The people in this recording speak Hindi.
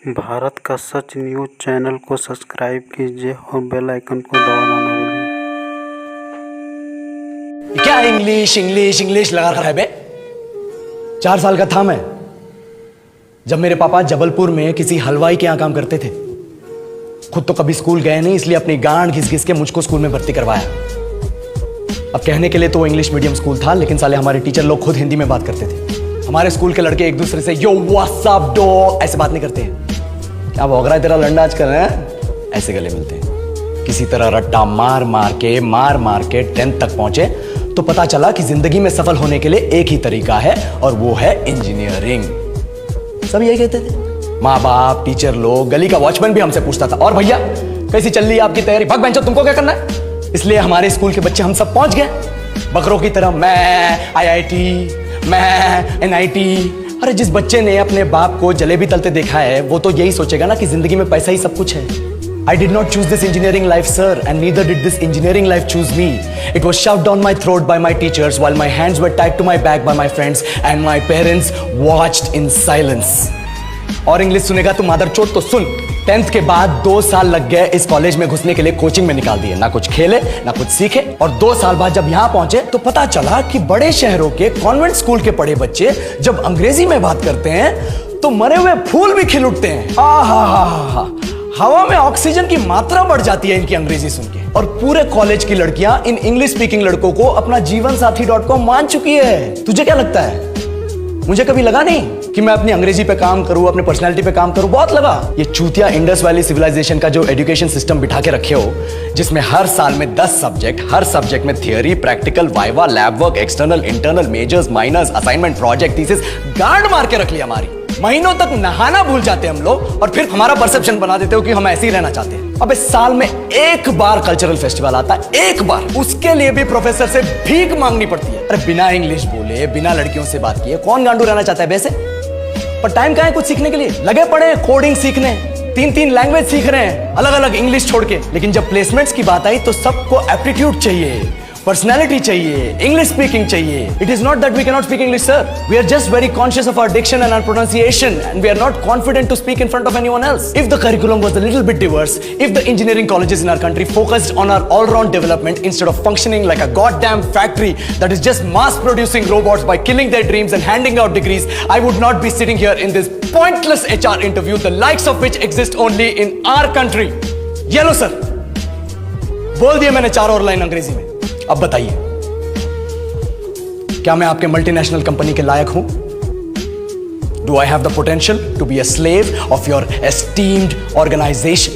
भारत का सच न्यूज़ चैनल को सब्सक्राइब कीजिए और बेल आइकन को दबाना ना भूलें। क्या इंग्लिश इंग्लिश इंग्लिश लगा रहा है बे? 4 साल का था मैं जब मेरे पापा जबलपुर में किसी हलवाई के यहां काम करते थे। खुद तो कभी स्कूल गए नहीं, इसलिए अपनी गांड घिस घिस के मुझको स्कूल में भर्ती करवाया। अब कहने के लिए तो वो इंग्लिश मीडियम स्कूल था, लेकिन साले हमारे टीचर लोग खुद हिंदी में बात करते थे। हमारे स्कूल के लड़के एक दूसरे से यो व्हाट्स अप डो ऐसे बात नहीं करते हैं। क्या भौंक रहा है तेरा लंडा आजकल, है? ऐसे गले मिलते हैं। किसी तरह रट्टा मार मार के 10th तक पहुंचे तो पता चला कि जिंदगी में सफल होने के लिए एक ही तरीका है, और वो है इंजीनियरिंग। सब यही कहते थे। माँ बाप, टीचर लोग, गली का वॉचमैन भी हमसे पूछता था, और भैया कैसी चल रही है आपकी तैयारी? भग बेंचो, तुमको क्या करना है? इसलिए हमारे स्कूल के बच्चे हम सब पहुंच गए बकरों की तरह। मैं IIT, मैं NIT। अरे जिस बच्चे ने अपने बाप को जलेबी तलते देखा है वो तो यही सोचेगा ना कि जिंदगी में पैसा ही सब कुछ है। I did not choose this engineering life, sir, and neither did this engineering life choose me. It was shoved down my throat by my teachers while my hands were tied to my back by my friends and my parents watched in silence. और इंग्लिश सुनेगा तू मादरचोद तो सुन। 10th के बाद 2 साल लग गए इस कॉलेज में घुसने के लिए, कोचिंग में निकाल दिए। ना कुछ खेले ना कुछ सीखे, और 2 साल बाद जब यहां पहुंचे तो पता चला कि बड़े शहरों के कॉन्वेंट स्कूल के पढ़े बच्चे जब अंग्रेजी में बात करते हैं तो मरे हुए फूल भी खिल उठते हैं। आहा, हवा में ऑक्सीजन की मात्रा बढ़ जाती है इनकी अंग्रेजी सुन के। और पूरे कॉलेज की लड़कियां इन इंग्लिश स्पीकिंग लड़कों को अपना जीवन साथी .com मान चुकी है। तुझे क्या लगता है? मुझे कभी लगा नहीं कि मैं अपनी अंग्रेजी पे काम करूं, अपने पर्सनालिटी पे काम करूं। बहुत लगा। ये चूतिया इंडस वैली सिविलाइजेशन का जो एजुकेशन सिस्टम बिठा के रखे हो, जिसमें हर साल में 10 सब्जेक्ट, हर सब्जेक्ट में theory, practical, viva, lab work, external, internal, majors, minors, assignment, project, thesis, गांड मार के रख लिया हमारी। महीनों तक नहाना भूल जाते हैं हम लोग, और फिर हमारा परसेप्शन बना देते हो कि हम ऐसे ही रहना चाहते हैं। अब इस साल में एक बार कल्चरल फेस्टिवल आता है, एक बार, उसके लिए भी प्रोफेसर से भीख मांगनी पड़ती है। अरे बिना इंग्लिश बोले, बिना लड़कियों से बात किए कौन गांडू रहना चाहता है वैसे? पर टाइम कहाँ है कुछ सीखने के लिए? लगे पड़े कोडिंग सीखने, 3 लैंग्वेज सीख रहे हैं, अलग अलग इंग्लिश छोड़ के। लेकिन जब प्लेसमेंट्स की बात आई तो सबको एप्टीट्यूड चाहिए, पर्सनैलिटी चाहिए, इंग्लिश स्पीकिंग चाहिए। It is not that we cannot speak English, sir. We are just very conscious of our diction and our pronunciation, and we are not confident to speak in front of anyone else. If the curriculum was a little bit diverse, if the engineering colleges in our country focused on our all-round development instead of functioning like a goddamn factory that is just mass-producing robots by killing their dreams and handing out degrees, I would not be sitting here in this pointless HR interview, the likes of which exist only in our country. Yellow, sir. बोल दिया मैंने 4 और लाइन अंग्रेजी में। अब बताइए, क्या मैं आपके मल्टीनेशनल कंपनी के लायक हूं? Do I have the potential to be a slave of your esteemed organisation?